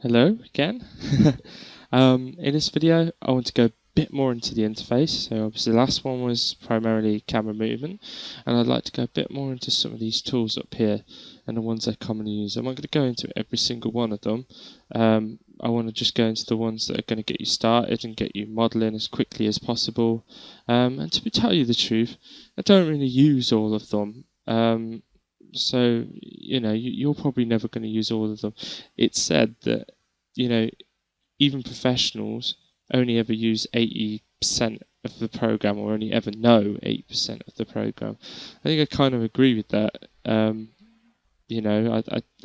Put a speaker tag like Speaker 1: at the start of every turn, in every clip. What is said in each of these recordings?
Speaker 1: Hello again. In this video, I want to go a bit more into the interface. So obviously the last one was primarily camera movement, and I'd like to go a bit more into some of these tools up here and the ones I commonly use. I'm not going to go into every single one of them. I want to just go into the ones that are going to get you started and get you modeling as quickly as possible. And to tell you the truth, I don't really use all of them. So, you're probably never going to use all of them. It's said that, even professionals only ever use 80% of the program, or only ever know 80% of the program. I think I kind of agree with that. I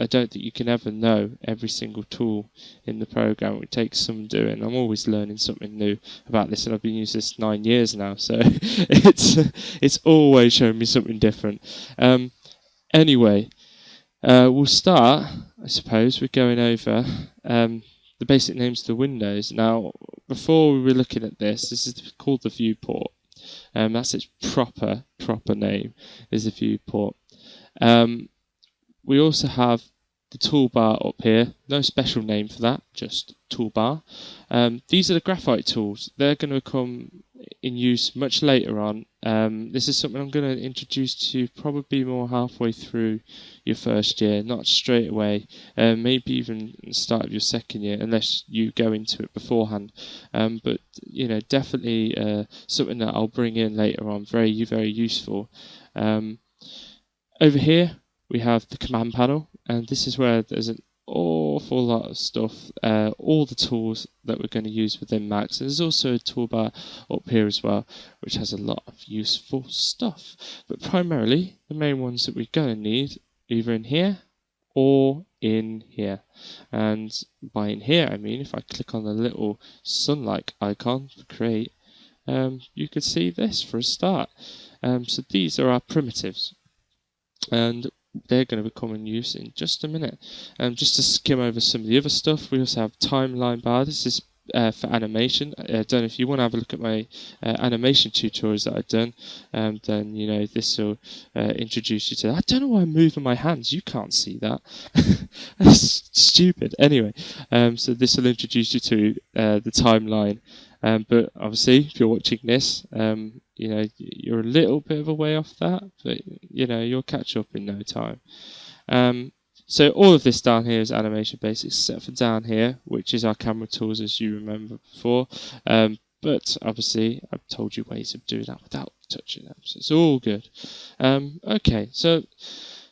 Speaker 1: don't think you can ever know every single tool in the program. It takes some doing. I'm always learning something new about this, and I've been using this 9 years now, so it's always showing me something different. Anyway, we'll start, I suppose, with going over the basic names of the windows. Now, before we were looking at this is called the viewport. That's its proper name, is the viewport. We also have the toolbar up here. No special name for that, just toolbar. These are the graphite tools. They're going to come in use much later on. This is something I'm going to introduce to you probably more halfway through your first year, not straight away, maybe even the start of your second year, unless you go into it beforehand. But definitely something that I'll bring in later on, very, very useful. Over here we have the command panel, and this is where there's an awful lot of stuff, all the tools that we're going to use within Max. There's also a toolbar up here as well, which has a lot of useful stuff. But primarily, the main ones that we're going to need either in here or in here. And by in here, I mean if I click on the little sunlight icon for create, you could see this for a start. So these are our primitives, and they're going to become in use in just a minute. Just to skim over some of the other stuff, we also have timeline bar. This is for animation. I don't know if you want to have a look at my animation tutorials that I've done, then this will introduce you to that. I don't know why I'm moving my hands. You can't see that. That's stupid. Anyway, so this will introduce you to the timeline. But obviously, if you're watching this, you're a little bit of a way off that, but you'll catch up in no time. So all of this down here is animation based, except for down here, which is our camera tools, as you remember before. But obviously, I've told you ways of doing that without touching them, so it's all good. Okay, so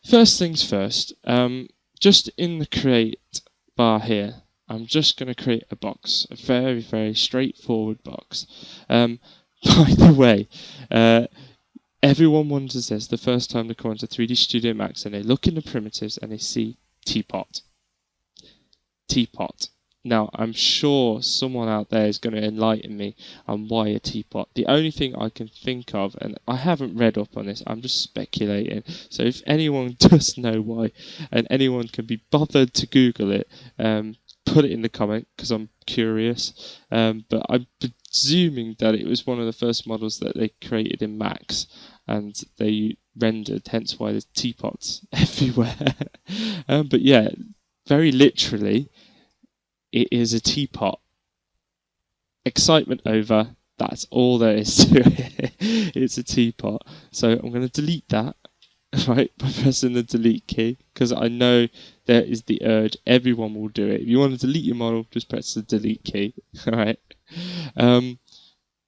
Speaker 1: first things first. Just in the create bar here, I'm just going to create a box, a very, very straightforward box. By the way, everyone wonders this the first time they come onto 3D Studio Max and they look in the primitives and they see teapot. Teapot. Now, I'm sure someone out there is going to enlighten me on why a teapot. The only thing I can think of, and I haven't read up on this, I'm just speculating. So if anyone does know why, and anyone can be bothered to Google it, put it in the comment, because I'm curious. But I'm presuming that it was one of the first models that they created in Max, and they rendered, hence why there's teapots everywhere. But yeah, very literally, it is a teapot. Excitement over. That's all there is to it. It's a teapot. So I'm going to delete that, right, by pressing the delete key, because I know there is the urge. Everyone will do it. If you want to delete your model, just press the delete key. Alright. But I'm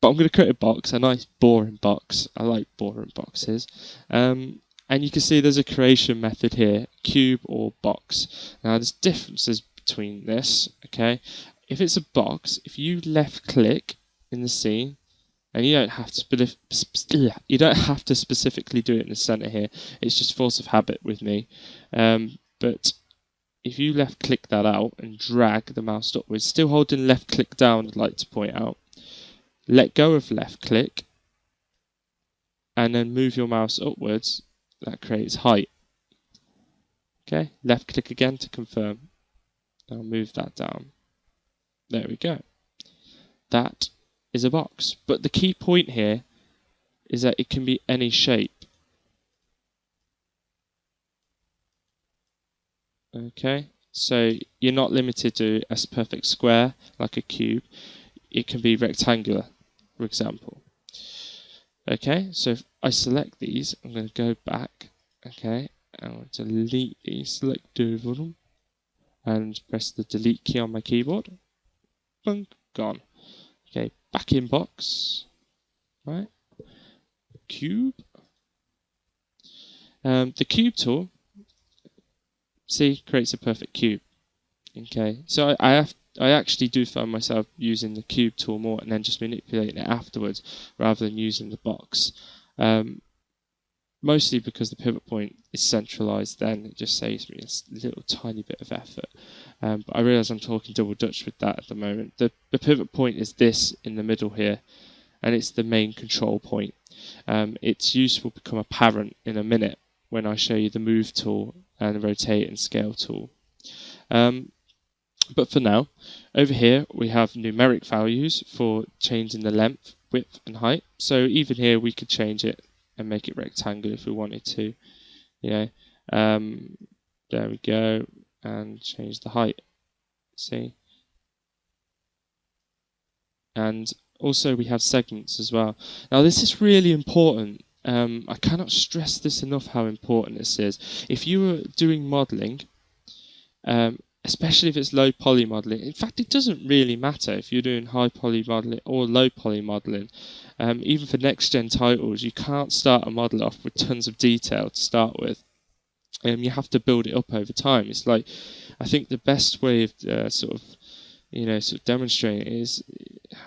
Speaker 1: going to create a box, a nice boring box. I like boring boxes. And you can see there's a creation method here, cube or box. Now there's differences between this, okay? If it's a box, if you left click in the scene, and you don't have to specifically do it in the center here. It's just force of habit with me. But if you left click that out and drag the mouse upwards, still holding left click down, I'd like to point out. Let go of left click and then move your mouse upwards. That creates height. Okay, left click again to confirm. Now move that down. There we go. That is a box. But the key point here is that it can be any shape. Okay, So you're not limited to a perfect square like a cube. It can be rectangular, for example. Okay, so if I select these, I'm going to go back. Okay, and I'll delete these, select all of them, and press the delete key on my keyboard. Boom, gone. Okay, back in box. Right, cube. The cube tool, see, creates a perfect cube. Okay, so I actually do find myself using the cube tool more and then just manipulating it afterwards rather than using the box. Mostly because the pivot point is centralized, then it just saves me a little tiny bit of effort. But I realise I'm talking double Dutch with that at the moment. The pivot point is this in the middle here, and it's the main control point. Its use will become apparent in a minute when I show you the move tool and the rotate and scale tool. But for now, over here we have numeric values for changing the length, width and height. So even here we could change it and make it rectangular if we wanted to. You know, there we go, and change the height. See? And also we have segments as well. Now this is really important. I cannot stress this enough how important this is. If you were doing modelling, especially if it's low poly modelling, in fact it doesn't really matter if you're doing high poly modelling or low poly modelling. Even for next gen titles, you can't start a model off with tons of detail to start with. You have to build it up over time. It's like, I think the best way of sort of demonstrating it is,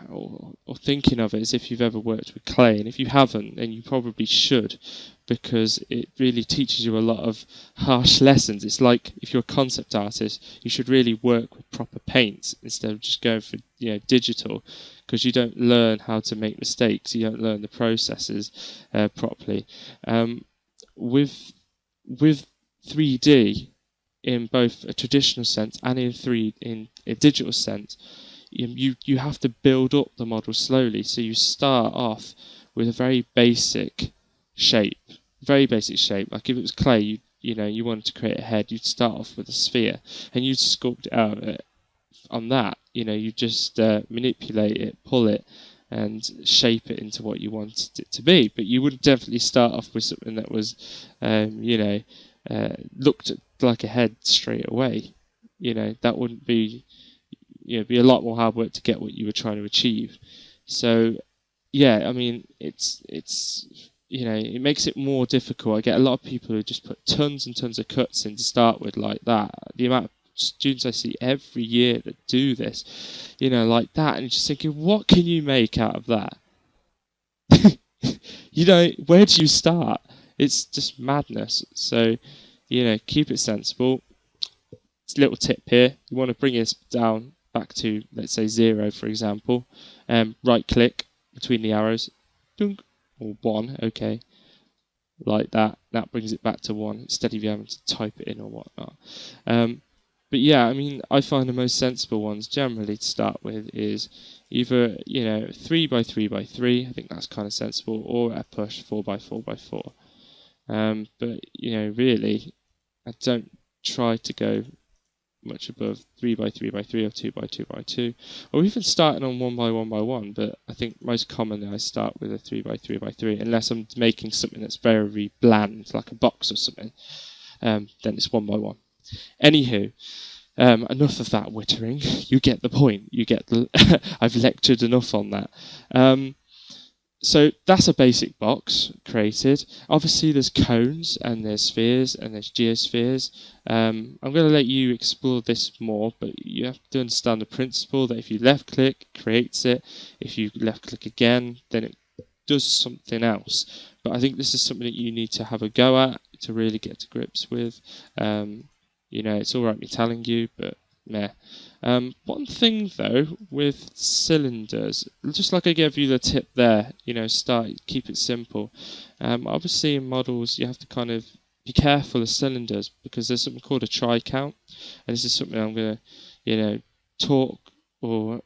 Speaker 1: or thinking of it, as if you've ever worked with clay. And if you haven't, then you probably should, because it really teaches you a lot of harsh lessons. It's like if you're a concept artist, you should really work with proper paints instead of just going for digital, because you don't learn how to make mistakes. You don't learn the processes properly. With 3D, in both a traditional sense and in a digital sense, you have to build up the model slowly. So you start off with a very basic shape. Like if it was clay, you wanted to create a head, you'd start off with a sphere and you'd sculpt it out on that. You just manipulate it, pull it, and shape it into what you wanted it to be. But you wouldn't definitely start off with something that was, looked at like a head straight away. That wouldn't be, be a lot more hard work to get what you were trying to achieve. So, yeah, I mean, it's it makes it more difficult. I get a lot of people who just put tons and tons of cuts in to start with like that. The amount of students I see every year that do this, like that, and you're just thinking, what can you make out of that? Where do you start? It's just madness. So, keep it sensible. It's a little tip here. You want to bring this down back to, let's say, 0, for example. Right click between the arrows, dunk, or 1, okay, like that. That brings it back to 1 instead of you having to type it in or whatnot. But yeah, I mean, I find the most sensible ones generally to start with is either 3 by 3 by 3. I think that's kind of sensible, or a push 4 by 4 by 4. But really, I don't try to go much above 3 by 3 by 3 or 2 by 2 by 2, or even starting on 1 by 1 by 1. But I think most commonly I start with a 3 by 3 by 3, unless I'm making something that's very bland, like a box or something. Then it's 1 by 1. Anywho, enough of that wittering. You get the point. I've lectured enough on that. So that's a basic box created. Obviously there's cones and there's spheres and there's geospheres. I'm going to let you explore this more, but you have to understand the principle that if you left click, it creates it. If you left click again, then it does something else. But I think this is something that you need to have a go at to really get to grips with. It's alright me telling you, but meh. One thing though with cylinders, just like I gave you the tip there, keep it simple. Obviously in models you have to kind of be careful of cylinders, because there's something called a tri-count, and this is something I'm going to talk or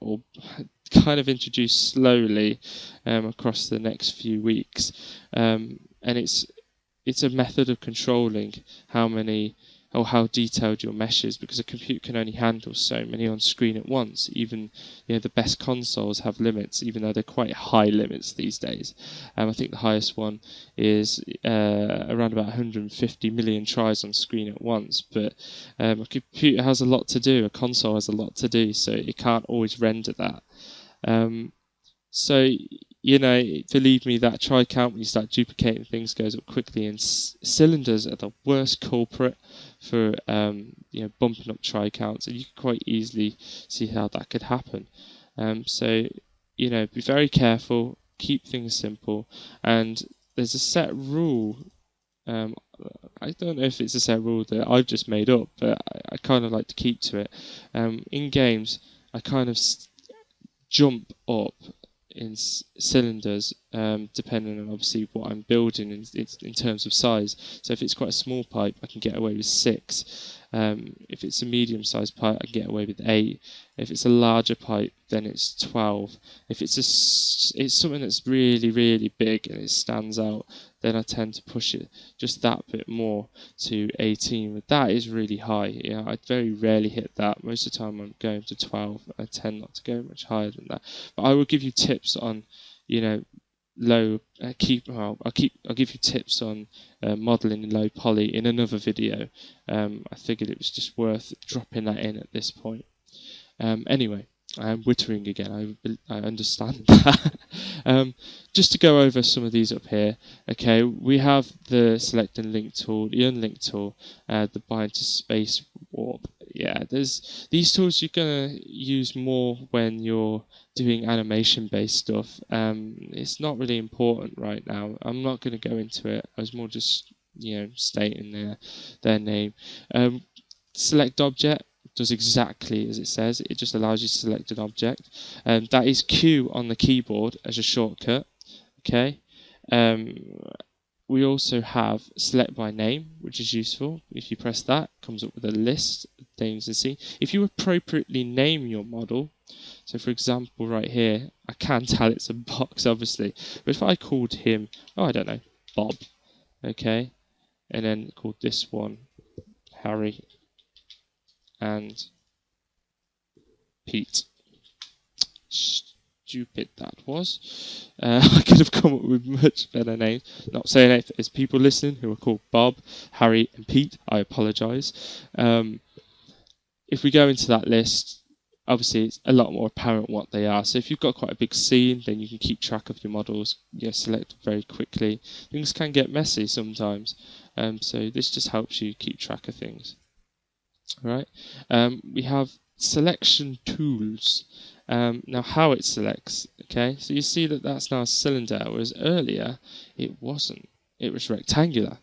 Speaker 1: kind of introduce slowly across the next few weeks, and it's a method of controlling how many or how detailed your mesh is, because a computer can only handle so many on screen at once. Even the best consoles have limits, even though they're quite high limits these days. I think the highest one is around about 150 million tries on screen at once. But a computer has a lot to do, a console has a lot to do, so it can't always render that. So, believe me, that try count when you start duplicating things goes up quickly, and cylinders are the worst culprit for bumping up try counts, and you can quite easily see how that could happen. So, be very careful, keep things simple, and there's a set rule. I don't know if it's a set rule that I've just made up, but I kind of like to keep to it. In games, I kind of jump up in cylinders, depending on obviously what I'm building in terms of size. So if it's quite a small pipe, I can get away with 6. If it's a medium-sized pipe, I can get away with 8. If it's a larger pipe, then it's 12. If it's something that's really, really big and it stands out, then I tend to push it just that bit more to 18. But that is really high. I very rarely hit that. Most of the time I'm going to 12. I tend not to go much higher than that. But I will give you tips on, low. I'll give you tips on modeling in low poly in another video. I figured it was just worth dropping that in at this point. Anyway, I am wittering again, I understand that. Just to go over some of these up here, okay, we have the select and link tool, the unlink tool, the bind to space warp. Yeah, there's these tools you're going to use more when you're doing animation based stuff. It's not really important right now. I'm not going to go into it. I was more just stating their name. Select object does exactly as it says. It just allows you to select an object. That is Q on the keyboard as a shortcut. Okay. We also have select by name, which is useful. If you press that, it comes up with a list of things to see. If you appropriately name your model, so for example right here, I can tell it's a box obviously, but if I called him, I don't know, Bob, okay, and then called this one Harry and Pete. Stupid that was. I could have come up with much better names. Not saying it, there's people listening who are called Bob, Harry and Pete. I apologise. If we go into that list, obviously it's a lot more apparent what they are. So if you've got quite a big scene, then you can keep track of your models. Select very quickly. Things can get messy sometimes. So this just helps you keep track of things. Alright. We have selection tools. Now how it selects, okay, so you see that that's now a cylinder, whereas earlier it wasn't, it was rectangular.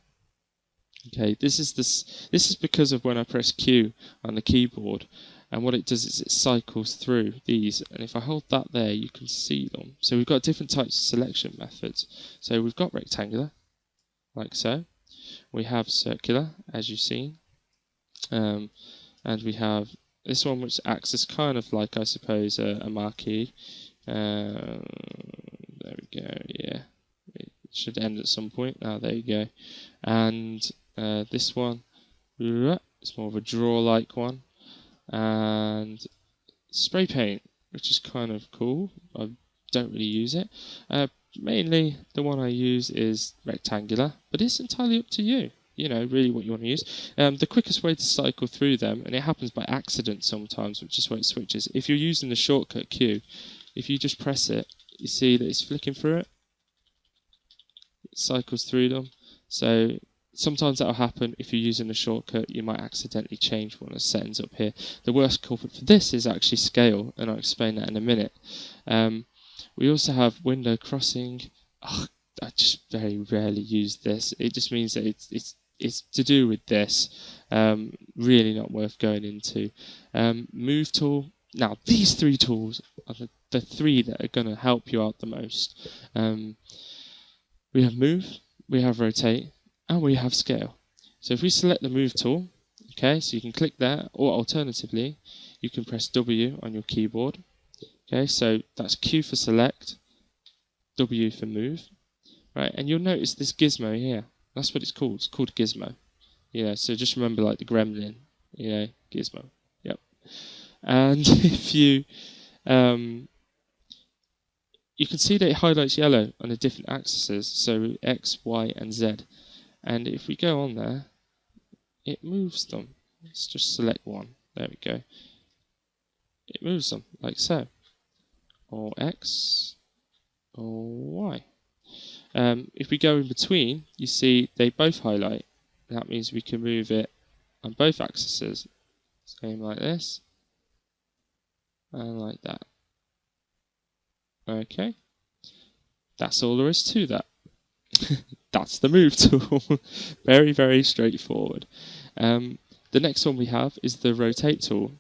Speaker 1: Okay, this is because of when I press Q on the keyboard, and what it does is it cycles through these, and if I hold that there you can see them. So we've got different types of selection methods. So we've got rectangular, like so, we have circular, as you've seen, and we have this one which acts as kind of like, I suppose, a marquee. There we go, yeah. It should end at some point. There you go. And this one, it's more of a draw-like one. And spray paint, which is kind of cool. I don't really use it. Mainly, the one I use is rectangular, but it's entirely up to you. Really what you want to use. The quickest way to cycle through them, and it happens by accident sometimes, which is where it switches. If you're using the shortcut Q, if you just press it, you see that it's flicking through it. It cycles through them. So sometimes that'll happen if you're using the shortcut. You might accidentally change one of the settings up here. The worst culprit for this is actually scale, and I'll explain that in a minute. We also have window crossing. I just very rarely use this. It just means that it's to do with this. Really not worth going into. Move tool. Now these 3 tools are the 3 that are going to help you out the most. We have move, we have rotate, and we have scale. So if we select the move tool, okay, so you can click there, or alternatively, you can press W on your keyboard. Okay, so that's Q for select, W for move. Right, and you'll notice this gizmo here. That's what it's called. It's called gizmo. So just remember like the gremlin, Gizmo. Yep. And if you you can see that it highlights yellow on the different axes, so X, Y, and Z. And if we go on there, it moves them. Let's just select one. There we go. It moves them like so, or X, or Y. If we go in between, you see they both highlight. That means we can move it on both axes. Same like this, and like that. Okay, that's all there is to that. That's the move tool. Very, very straightforward. The next one we have is the rotate tool.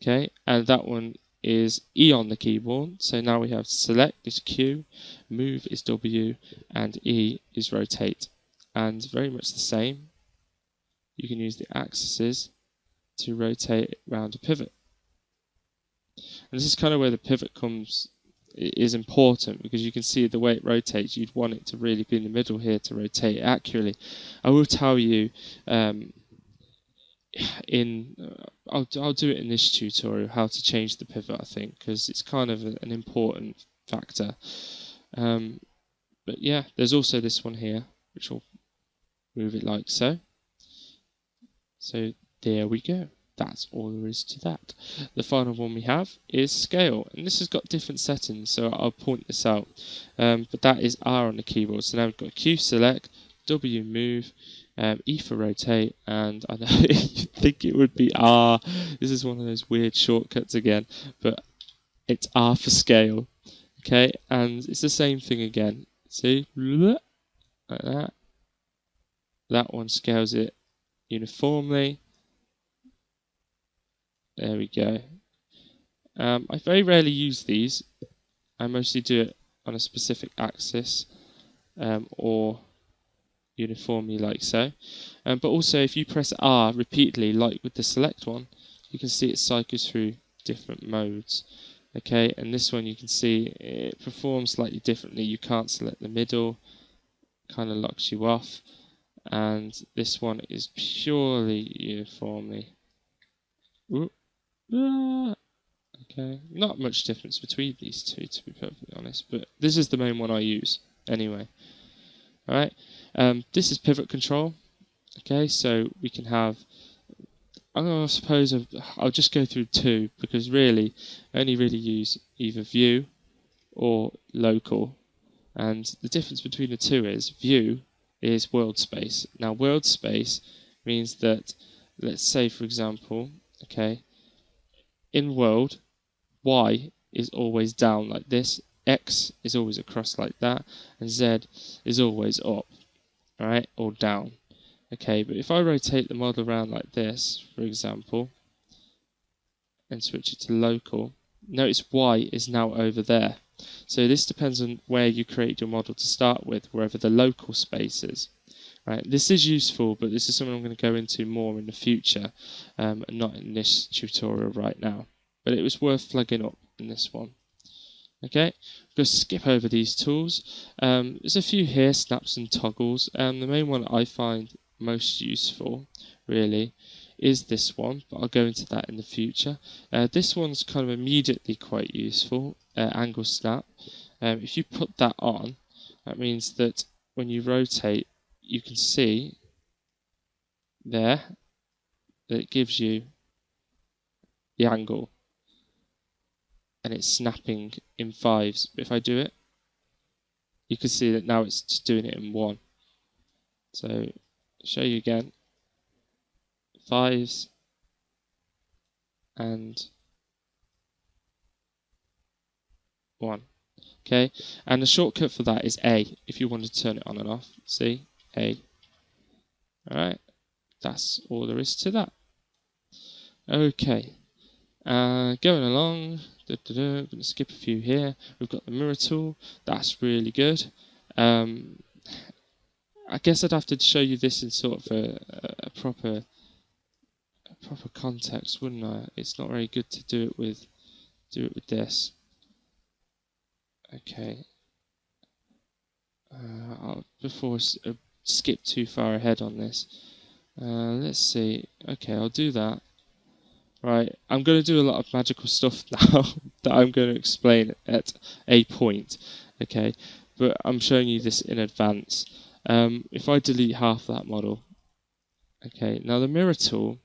Speaker 1: Okay, and that one is E on the keyboard. So now we have select is Q, move is W, and E is rotate. And very much the same. You can use the axes to rotate around a pivot. And this is kind of where the pivot is important, because you can see the way it rotates. You'd want it to really be in the middle here to rotate it accurately. I will tell you I'll do it in this tutorial how to change the pivot, I think, because it's kind of an important factor. But yeah, there's also this one here which will move it like so. So there we go. That's all there is to that. The final one we have is scale, and this has got different settings, so I'll point this out. But that is R on the keyboard. So now we've got Q select, W move, E for rotate, and I know you think it would be R. This is one of those weird shortcuts again, but it's R for scale. Okay, and it's the same thing again. See, like that. That one scales it uniformly. There we go. I very rarely use these. I mostly do it on a specific axis or uniformly like so. But also if you press R repeatedly, like with the select one, you can see it cycles through different modes. Okay, and this one you can see it performs slightly differently. You can't select the middle, kind of locks you off. And this one is purely uniformly. Ooh. Okay, not much difference between these two, to be perfectly honest, but this is the main one I use anyway. Alright, this is pivot control. Okay, so we can have, I suppose I'll just go through two, because really I only really use either view or local. And the difference between the two is view is world space. Now world space means that, let's say for example, okay, in world, Y is always down like this, X is always across like that, and Z is always up, alright, or down. Okay, but if I rotate the model around like this, for example, and switch it to local, notice Y is now over there. So this depends on where you create your model to start with, wherever the local space is. Right, this is useful, but this is something I'm going to go into more in the future, and not in this tutorial right now. But it was worth flagging up in this one. Okay, I'm going to skip over these tools. There's a few here, snaps and toggles. The main one I find most useful, really, is this one, but I'll go into that in the future. This one's kind of immediately quite useful, angle snap. If you put that on, that means that when you rotate, you can see there that it gives you the angle, and it's snapping in fives. But if I do it, you can see that now it's just doing it in one. So I'll show you again, fives and one. Okay, and the shortcut for that is A if you want to turn it on and off. See, A. Alright, that's all there is to that. Okay, going along, I'm going to skip a few here. We've got the mirror tool, that's really good. I guess I'd have to show you this in sort of a proper context, wouldn't I? It's not very good to do it with this. Okay. Before I skip too far ahead on this, Let's see. Okay, I'll do that. Right, I'm going to do a lot of magical stuff now that I'm going to explain at a point. Okay, but I'm showing you this in advance. If I delete half that model, okay, now the mirror tool,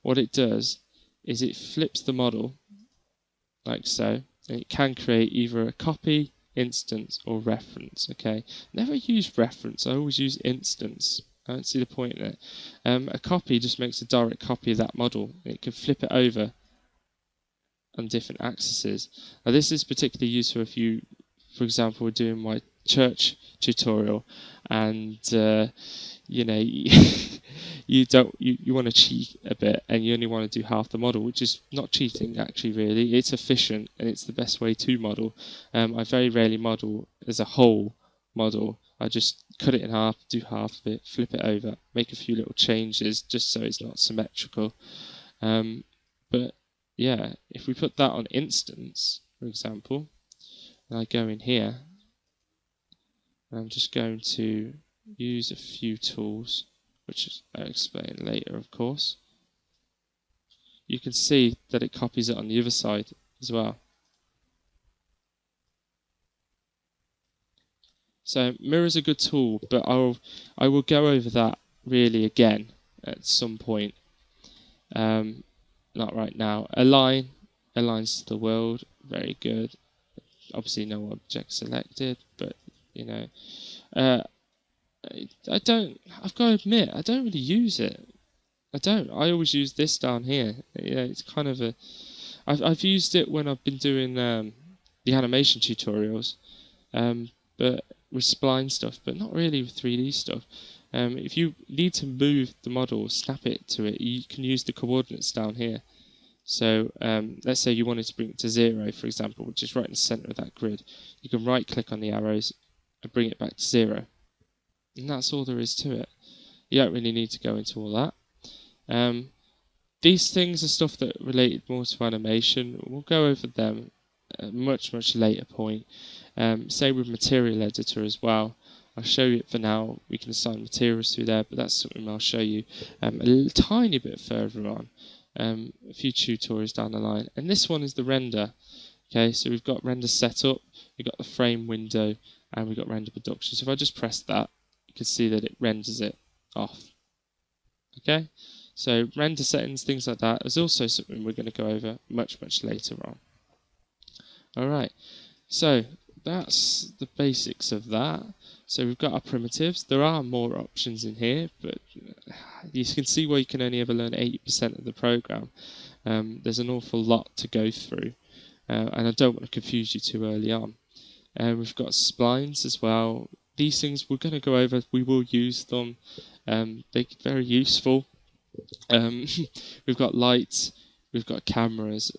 Speaker 1: what it does is it flips the model like so, and it can create either a copy, instance, or reference. Okay, never use reference. I always use instance. I don't see the point in it. A copy just makes a direct copy of that model. It can flip it over on different axes. Now this is particularly useful if you, for example, are doing my church tutorial, and you know you want to cheat a bit, and you only want to do half the model, which is not cheating actually. Really, it's efficient and it's the best way to model. I very rarely model as a whole model. I just cut it in half, do half of it, flip it over, make a few little changes just so it's not symmetrical. But yeah, if we put that on instance, for example, and I go in here, I'm just going to use a few tools, which I'll explain later, of course. You can see that it copies it on the other side as well. So mirror is a good tool, but I will go over that really again at some point. Not right now. Align, aligns to the world, very good. Obviously no object selected, but you know, I've got to admit, I don't really use it. I always use this down here. Yeah, it's kind of I've used it when I've been doing the animation tutorials, but with spline stuff, but not really with 3D stuff. If you need to move the model, snap it to it, you can use the coordinates down here. So let's say you wanted to bring it to 0, for example, which is right in the center of that grid. You can right click on the arrows and bring it back to 0. And that's all there is to it. You don't really need to go into all that. These things are stuff that related more to animation. We'll go over them at a much later point. Same with Material Editor as well. I'll show you it for now. We can assign materials through there, but that's something I'll show you a tiny bit further on. A few tutorials down the line. And this one is the render. Okay, so we've got render setup, we've got the frame window, and we've got render production. So if I just press that, you can see that it renders it off. Okay, so render settings, things like that, is also something we're going to go over much later on. Alright, so that's the basics of that. So we've got our primitives. There are more options in here, but you can see why you can only ever learn 80% of the program. There's an awful lot to go through, and I don't want to confuse you too early on. We've got splines as well. These things we're going to go over. We will use them. They're very useful. We've got lights, we've got cameras,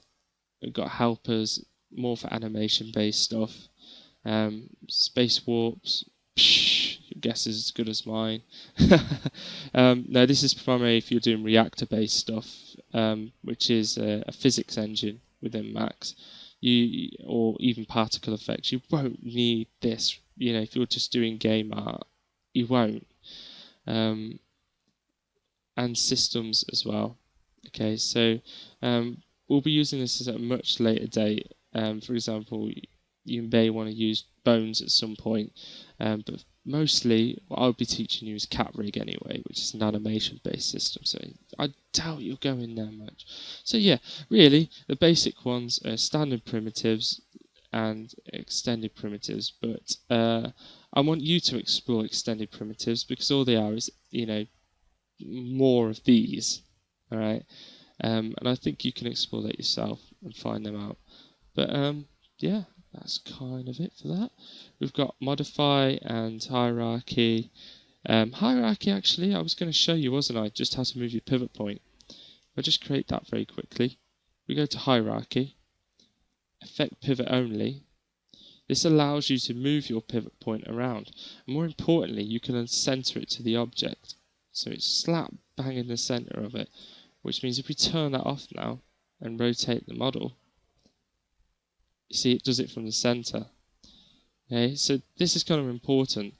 Speaker 1: we've got helpers, more for animation based stuff. Space warps, your guess is as good as mine. No, this is primarily if you're doing reactor based stuff, which is a physics engine within Max. Or even particle effects. You won't need this. You know, if you're just doing game art, you won't. And systems as well. Okay, so we'll be using this at a much later date. For example, you may want to use bones at some point, but mostly what I'll be teaching you is CatRig anyway, which is an animation-based system. So I doubt you'll go in there much. So yeah, really the basic ones are standard primitives and extended primitives. But I want you to explore extended primitives because all they are is, you know, more of these. All right, and I think you can explore that yourself and find them out. But yeah, that's kind of it for that. We've got modify and hierarchy. Hierarchy, actually, I was going to show you, wasn't I, just how to move your pivot point. I'll just create that very quickly. We go to hierarchy, effect pivot only. This allows you to move your pivot point around. And more importantly, you can center it to the object. So it's slap bang in the center of it, which means if we turn that off now and rotate the model, you see it does it from the center. Okay, so this is kind of important.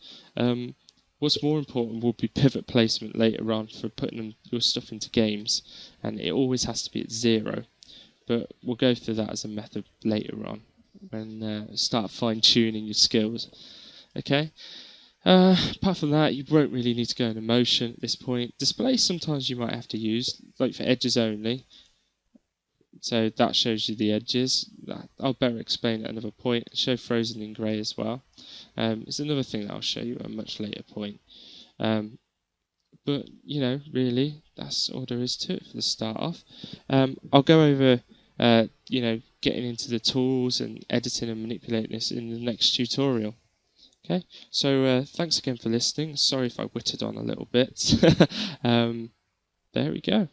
Speaker 1: What's more important will be pivot placement later on for putting your stuff into games, and it always has to be at 0. But we'll go through that as a method later on when start fine-tuning your skills. Okay. Apart from that, you won't really need to go into motion at this point. Display sometimes you might have to use, like for edges only. So that shows you the edges. I'll better explain at another point. Show frozen in grey as well. It's another thing that I'll show you at a much later point. But, really, that's all there is to it for the start off. I'll go over, getting into the tools and editing and manipulating this in the next tutorial. Okay, so thanks again for listening. Sorry if I whittled on a little bit. There we go.